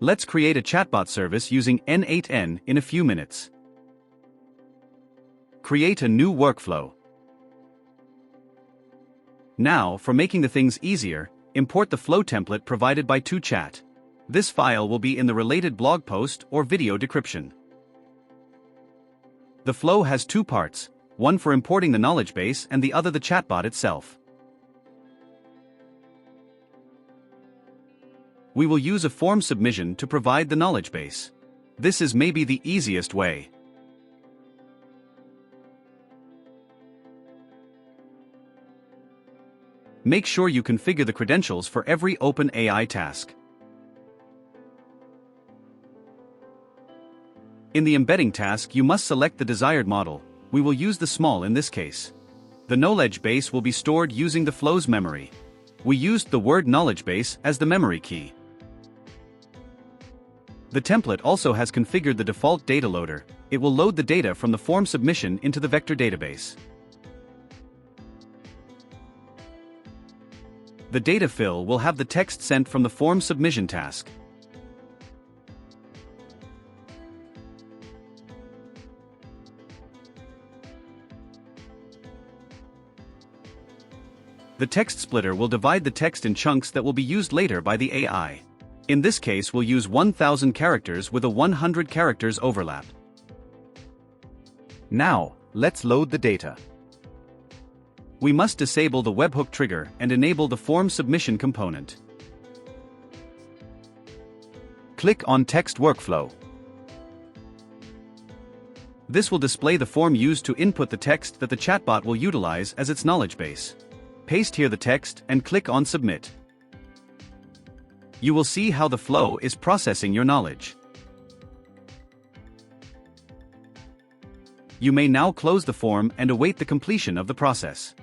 Let's create a chatbot service using n8n in a few minutes. Create a new workflow. Now, for making the things easier, import the flow template provided by 2chat. This file will be in the related blog post or video description. The flow has two parts, one for importing the knowledge base and the other the chatbot itself. We will use a form submission to provide the knowledge base. This is maybe the easiest way. Make sure you configure the credentials for every OpenAI task. In the embedding task, you must select the desired model. We will use the small in this case. The knowledge base will be stored using the flow's memory. We used the word knowledge base as the memory key. The template also has configured the default data loader. It will load the data from the form submission into the vector database. The data fill will have the text sent from the form submission task. The text splitter will divide the text in chunks that will be used later by the AI. In this case, we'll use 1000 characters with a 100 characters overlap. Now, let's load the data. We must disable the webhook trigger and enable the form submission component. Click on Text Workflow. This will display the form used to input the text that the chatbot will utilize as its knowledge base. Paste here the text and click on Submit. You will see how the flow is processing your knowledge. You may now close the form and await the completion of the process.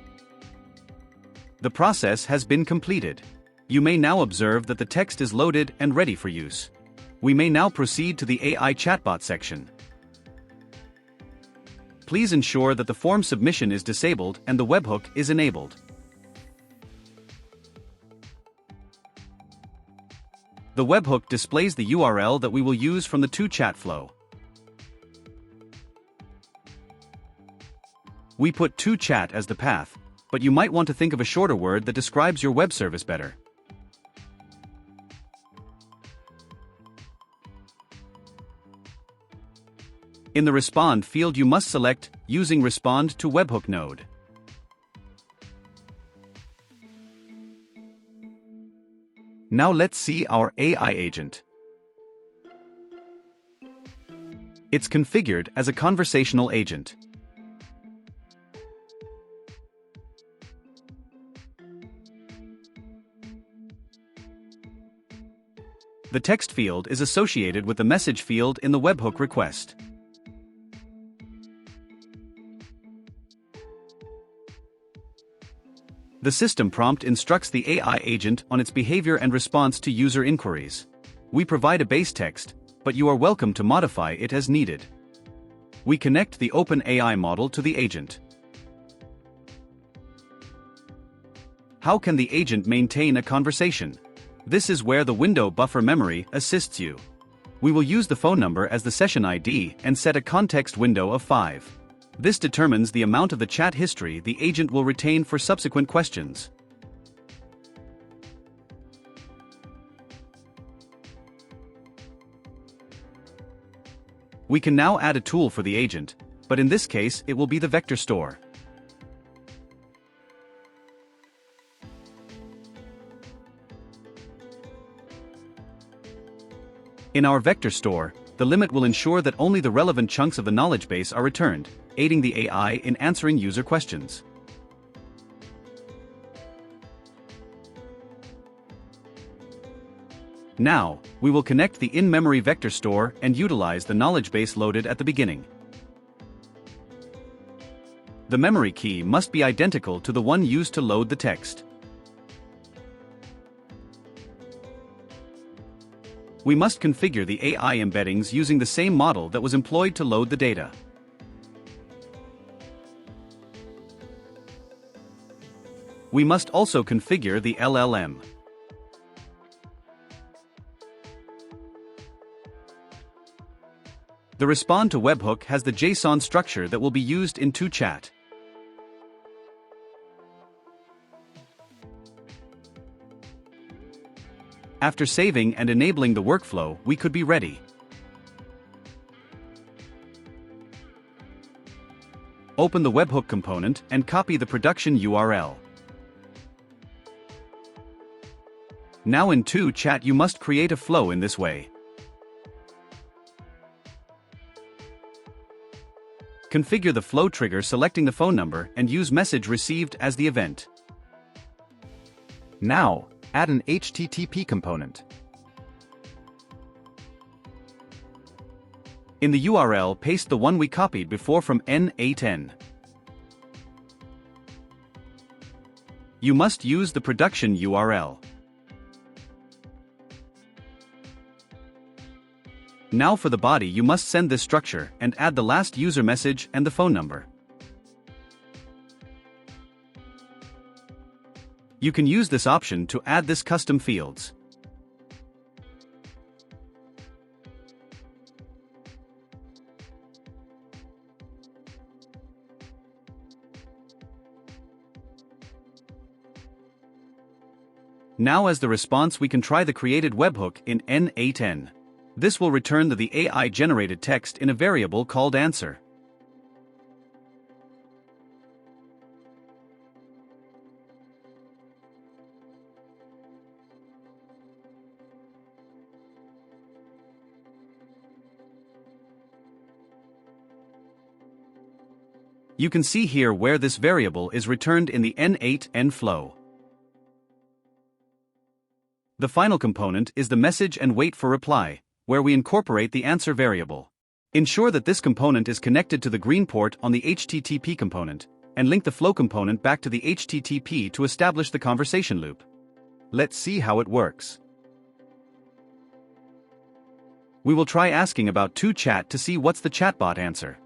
The process has been completed. You may now observe that the text is loaded and ready for use. We may now proceed to the AI chatbot section. Please ensure that the form submission is disabled and the webhook is enabled. The webhook displays the URL that we will use from the 2chat flow. We put 2chat as the path, but you might want to think of a shorter word that describes your web service better. In the Respond field, you must select Using Respond to Webhook node. Now let's see our AI agent. It's configured as a conversational agent. The text field is associated with the message field in the webhook request. The system prompt instructs the AI agent on its behavior and response to user inquiries. We provide a base text, but you are welcome to modify it as needed. We connect the OpenAI model to the agent. How can the agent maintain a conversation? This is where the window buffer memory assists you. We will use the phone number as the session ID and set a context window of 5. This determines the amount of the chat history the agent will retain for subsequent questions. We can now add a tool for the agent, but in this case it will be the vector store. In our vector store, the limit will ensure that only the relevant chunks of the knowledge base are returned, aiding the AI in answering user questions. Now, we will connect the in-memory vector store and utilize the knowledge base loaded at the beginning. The memory key must be identical to the one used to load the text. We must configure the AI embeddings using the same model that was employed to load the data. We must also configure the LLM. The respond to webhook has the JSON structure that will be used in to-chat. After saving and enabling the workflow, we could be ready. Open the webhook component and copy the production URL. Now in to-chat you must create a flow in this way. Configure the flow trigger selecting the phone number and use message received as the event. Now, add an HTTP component. In the URL, paste the one we copied before from n8n. You must use the production URL. Now for the body you must send this structure and add the last user message and the phone number. You can use this option to add this custom fields. Now as the response we can try the created webhook in n8n. This will return the AI-generated text in a variable called answer. You can see here where this variable is returned in the n8n flow. The final component is the message and wait for reply, where we incorporate the answer variable. Ensure that this component is connected to the green port on the HTTP component, and link the flow component back to the HTTP to establish the conversation loop. Let's see how it works. We will try asking about to-chat to see what's the chatbot answer.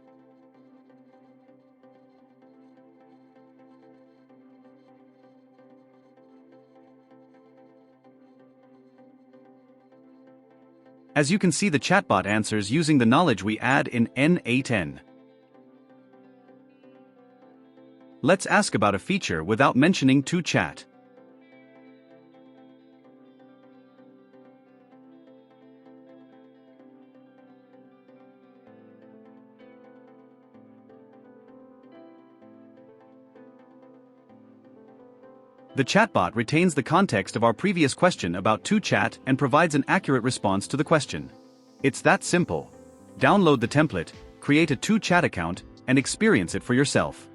As you can see, the chatbot answers using the knowledge we add in n8n. Let's ask about a feature without mentioning to-chat. The chatbot retains the context of our previous question about to-chat and provides an accurate response to the question. It's that simple. Download the template, create a to-chat account, and experience it for yourself.